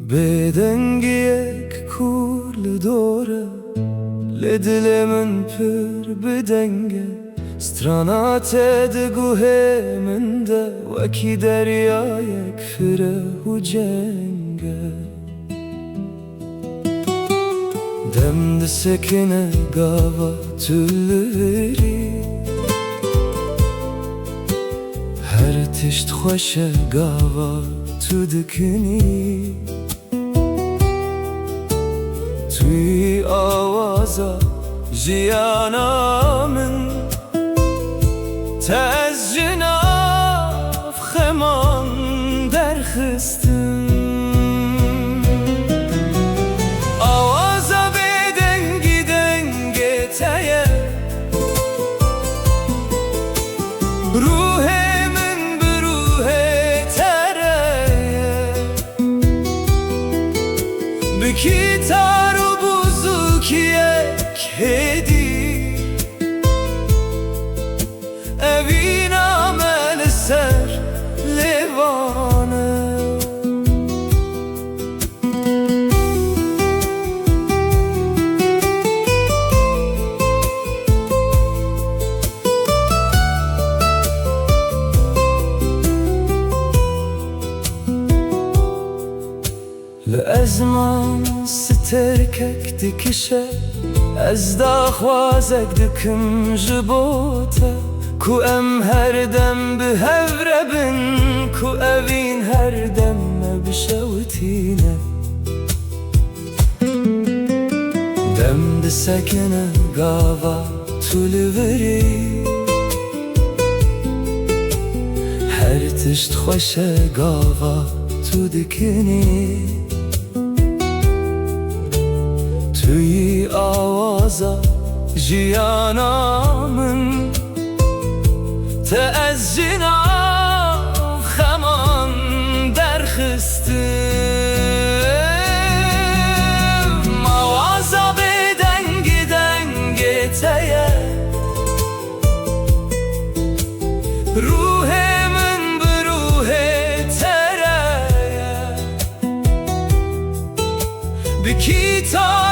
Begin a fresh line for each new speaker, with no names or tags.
بدنگیک کول دوره لدل من پر بدنگه سترانات دگوه من ده وکی دریایک فره و جنگه دم ده سکنه گاوا تلوری هر تشت خوشه گاوا تو دکنی توی آوازا جیانا من تز جناف خمان درخستم آوازا به دنگی دنگی تایه روح من به روح تره بکی تارو بوزو کیه کدی اوین عمل سر لیوانه لازمان سترکک دکشه از داخوازک دکم جبوته کو ام هر دم به هوربن کو اوین هر دم بشوتینه دم ده سکنه گاوا تولوری هر تشت خوشه گاوا تو دکنی توی آوازا جیانا من از جناف خمان درخستم آوازا به دنگ دنگ تایه روح من به روح تره بکی تا